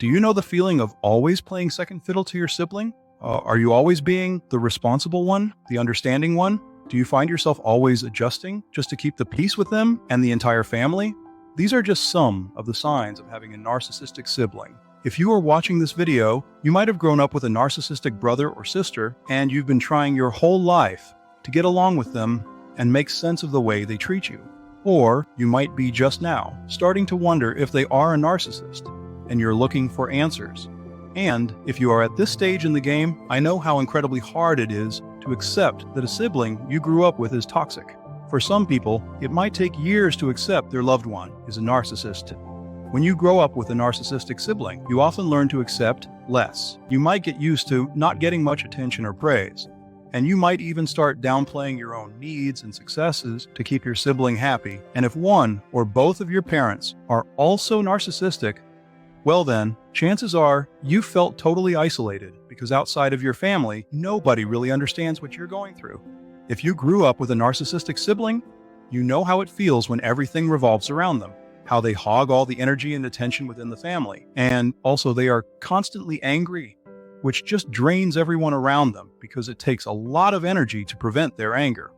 Do you know the feeling of always playing second fiddle to your sibling? Are you always being the responsible one, the understanding one? Do you find yourself always adjusting just to keep the peace with them and the entire family? These are just some of the signs of having a narcissistic sibling. If you are watching this video, you might have grown up with a narcissistic brother or sister, and you've been trying your whole life to get along with them and make sense of the way they treat you. Or you might be just now starting to wonder if they are a narcissist, and you're looking for answers. And if you are at this stage in the game, I know how incredibly hard it is to accept that a sibling you grew up with is toxic. For some people, it might take years to accept their loved one is a narcissist. When you grow up with a narcissistic sibling, you often learn to accept less. You might get used to not getting much attention or praise, and you might even start downplaying your own needs and successes to keep your sibling happy. And if one or both of your parents are also narcissistic, well then, chances are you felt totally isolated because outside of your family, nobody really understands what you're going through. If you grew up with a narcissistic sibling, you know how it feels when everything revolves around them, how they hog all the energy and attention within the family, and also they are constantly angry, which just drains everyone around them because it takes a lot of energy to prevent their anger.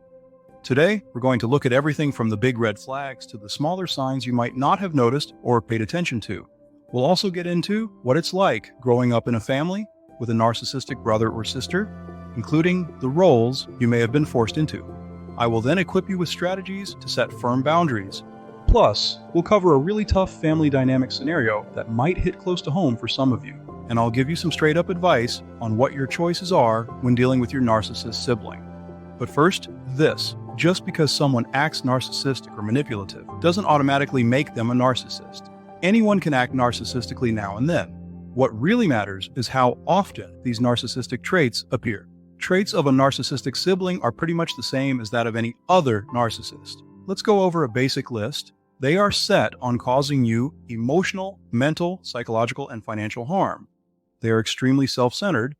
Today, we're going to look at everything from the big red flags to the smaller signs you might not have noticed or paid attention to. We'll also get into what it's like growing up in a family with a narcissistic brother or sister, including the roles you may have been forced into. I will then equip you with strategies to set firm boundaries. Plus, we'll cover a really tough family dynamic scenario that might hit close to home for some of you. And I'll give you some straight up advice on what your choices are when dealing with your narcissist sibling. But first, this. Just because someone acts narcissistic or manipulative doesn't automatically make them a narcissist. Anyone can act narcissistically now and then. What really matters is how often these narcissistic traits appear. Traits of a narcissistic sibling are pretty much the same as that of any other narcissist. Let's go over a basic list. They are set on causing you emotional, mental, psychological, and financial harm. They are extremely self-centered.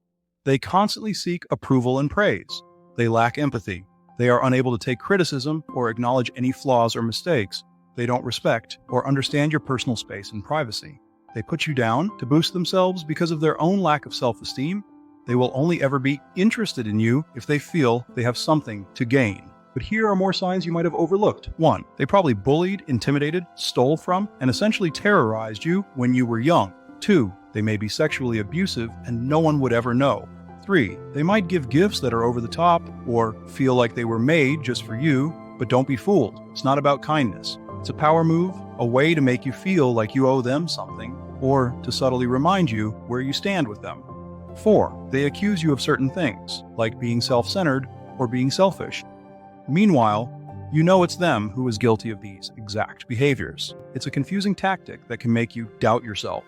They constantly seek approval and praise. They lack empathy. They are unable to take criticism or acknowledge any flaws or mistakes. They don't respect or understand your personal space and privacy. They put you down to boost themselves because of their own lack of self-esteem. They will only ever be interested in you if they feel they have something to gain. But here are more signs you might have overlooked. 1. They probably bullied, intimidated, stole from, and essentially terrorized you when you were young. 2. They may be sexually abusive and no one would ever know. 3. They might give gifts that are over the top or feel like they were made just for you, but don't be fooled. It's not about kindness. It's a power move, a way to make you feel like you owe them something, or to subtly remind you where you stand with them. 4. They accuse you of certain things, like being self-centered or being selfish. Meanwhile, you know it's them who is guilty of these exact behaviors. It's a confusing tactic that can make you doubt yourself.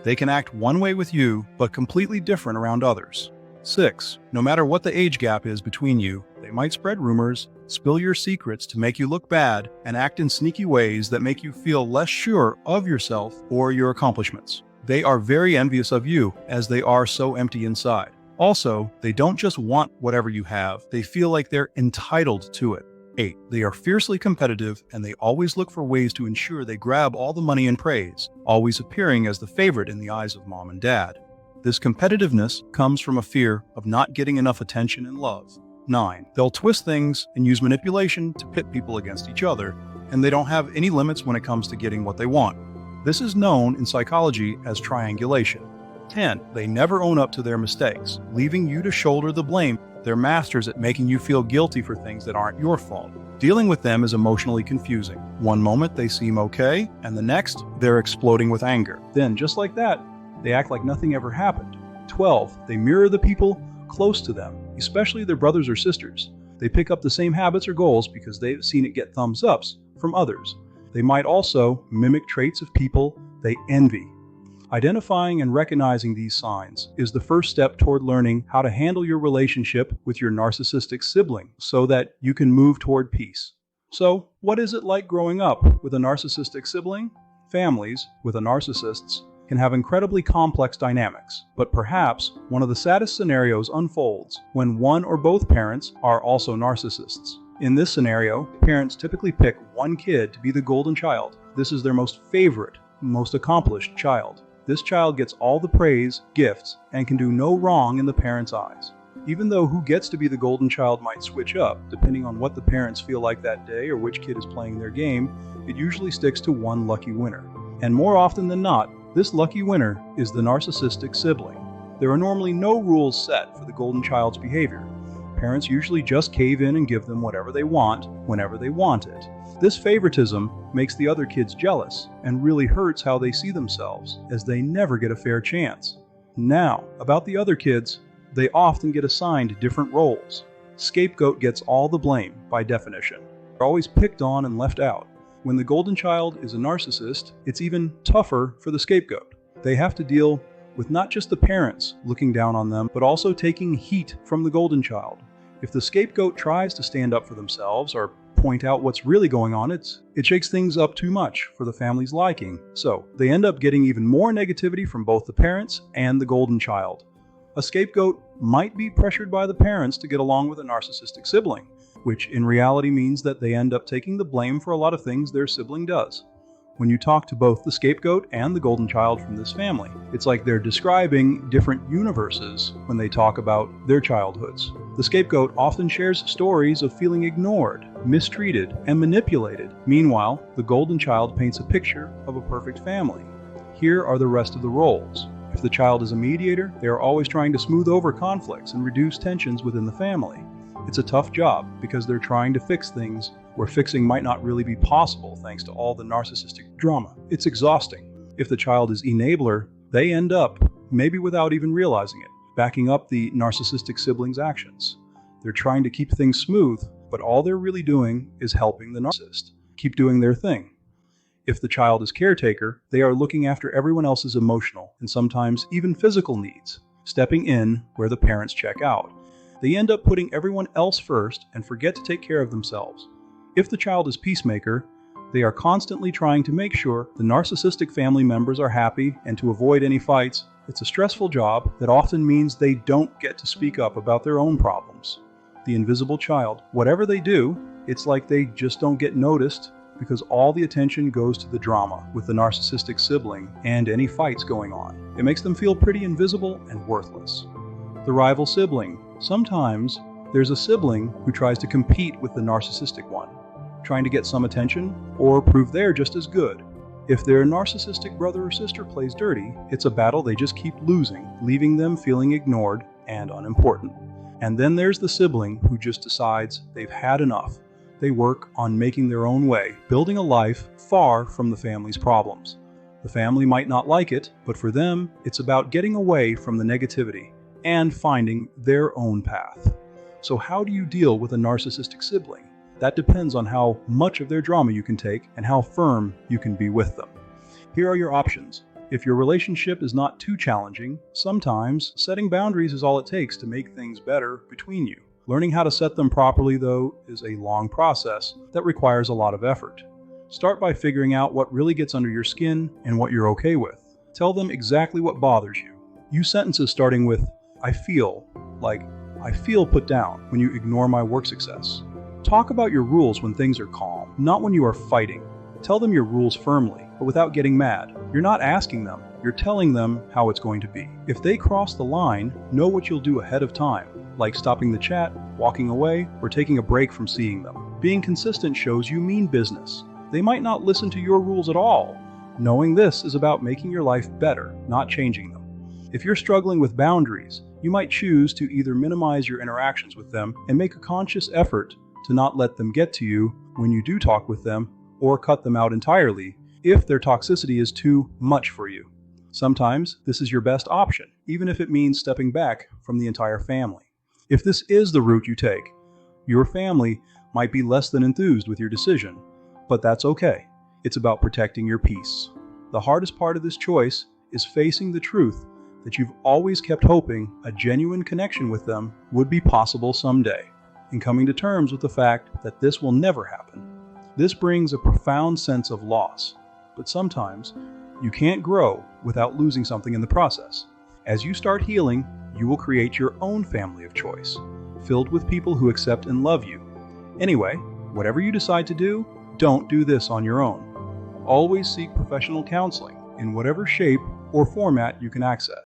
They can act one way with you, but completely different around others. 6. No matter what the age gap is between you, they might spread rumors, spill your secrets to make you look bad, and act in sneaky ways that make you feel less sure of yourself or your accomplishments. They are very envious of you, as they are so empty inside. Also, they don't just want whatever you have, they feel like they're entitled to it. 8. They are fiercely competitive, and they always look for ways to ensure they grab all the money and praise, always appearing as the favorite in the eyes of mom and dad. This competitiveness comes from a fear of not getting enough attention and love. 9. They'll twist things and use manipulation to pit people against each other, and they don't have any limits when it comes to getting what they want. This is known in psychology as triangulation. 10. They never own up to their mistakes, leaving you to shoulder the blame. They're masters at making you feel guilty for things that aren't your fault. Dealing with them is emotionally confusing. One moment they seem okay, and the next, they're exploding with anger. Then, just like that, they act like nothing ever happened. 12. They mirror the people close to them, especially their brothers or sisters. They pick up the same habits or goals because they've seen it get thumbs ups from others. They might also mimic traits of people they envy. Identifying and recognizing these signs is the first step toward learning how to handle your relationship with your narcissistic sibling so that you can move toward peace. So, what is it like growing up with a narcissistic sibling? Families with a narcissist can have incredibly complex dynamics, but perhaps one of the saddest scenarios unfolds when one or both parents are also narcissists. In this scenario, parents typically pick one kid to be the golden child. This is their most favorite, most accomplished child. This child gets all the praise, gifts, and can do no wrong in the parents' eyes. Even though who gets to be the golden child might switch up, depending on what the parents feel like that day or which kid is playing their game, it usually sticks to one lucky winner. And more often than not, this lucky winner is the narcissistic sibling. There are normally no rules set for the golden child's behavior. Parents usually just cave in and give them whatever they want, whenever they want it. This favoritism makes the other kids jealous and really hurts how they see themselves, as they never get a fair chance. Now, about the other kids, they often get assigned different roles. Scapegoat gets all the blame, by definition. They're always picked on and left out. When the golden child is a narcissist, it's even tougher for the scapegoat. They have to deal with not just the parents looking down on them, but also taking heat from the golden child. If the scapegoat tries to stand up for themselves or point out what's really going on, it shakes things up too much for the family's liking. So they end up getting even more negativity from both the parents and the golden child. A scapegoat might be pressured by the parents to get along with a narcissistic sibling, which in reality means that they end up taking the blame for a lot of things their sibling does. When you talk to both the scapegoat and the golden child from this family, it's like they're describing different universes when they talk about their childhoods. The scapegoat often shares stories of feeling ignored, mistreated, and manipulated. Meanwhile, the golden child paints a picture of a perfect family. Here are the rest of the roles. If the child is a mediator, they are always trying to smooth over conflicts and reduce tensions within the family. It's a tough job because they're trying to fix things where fixing might not really be possible thanks to all the narcissistic drama. It's exhausting. If the child is enabler, they end up, maybe without even realizing it, backing up the narcissistic sibling's actions. They're trying to keep things smooth, but all they're really doing is helping the narcissist keep doing their thing. If the child is caretaker, they are looking after everyone else's emotional and sometimes even physical needs, stepping in where the parents check out. They end up putting everyone else first and forget to take care of themselves. If the child is peacemaker, they are constantly trying to make sure the narcissistic family members are happy and to avoid any fights. It's a stressful job that often means they don't get to speak up about their own problems. The invisible child, whatever they do, it's like they just don't get noticed because all the attention goes to the drama with the narcissistic sibling and any fights going on. It makes them feel pretty invisible and worthless. The rival sibling. Sometimes there's a sibling who tries to compete with the narcissistic one, trying to get some attention or prove they're just as good. If their narcissistic brother or sister plays dirty, it's a battle they just keep losing, leaving them feeling ignored and unimportant. And then there's the sibling who just decides they've had enough. They work on making their own way, building a life far from the family's problems. The family might not like it, but for them, it's about getting away from the negativity and finding their own path. So how do you deal with a narcissistic sibling? That depends on how much of their drama you can take and how firm you can be with them. Here are your options. If your relationship is not too challenging, sometimes setting boundaries is all it takes to make things better between you. Learning how to set them properly, though, is a long process that requires a lot of effort. Start by figuring out what really gets under your skin and what you're okay with. Tell them exactly what bothers you. Use sentences starting with, I feel put down when you ignore my work success. Talk about your rules when things are calm, not when you are fighting. Tell them your rules firmly, but without getting mad. You're not asking them, you're telling them how it's going to be. If they cross the line, know what you'll do ahead of time, like stopping the chat, walking away, or taking a break from seeing them. Being consistent shows you mean business. They might not listen to your rules at all. Knowing this is about making your life better, not changing them. If you're struggling with boundaries, you might choose to either minimize your interactions with them and make a conscious effort to not let them get to you when you do talk with them, or cut them out entirely if their toxicity is too much for you. Sometimes this is your best option, even if it means stepping back from the entire family. If this is the route you take, your family might be less than enthused with your decision, but that's okay. It's about protecting your peace. The hardest part of this choice is facing the truth that you've always kept hoping a genuine connection with them would be possible someday, and coming to terms with the fact that this will never happen. This brings a profound sense of loss, but sometimes you can't grow without losing something in the process. As you start healing, you will create your own family of choice, filled with people who accept and love you. Anyway, whatever you decide to do, don't do this on your own. Always seek professional counseling in whatever shape or format you can access.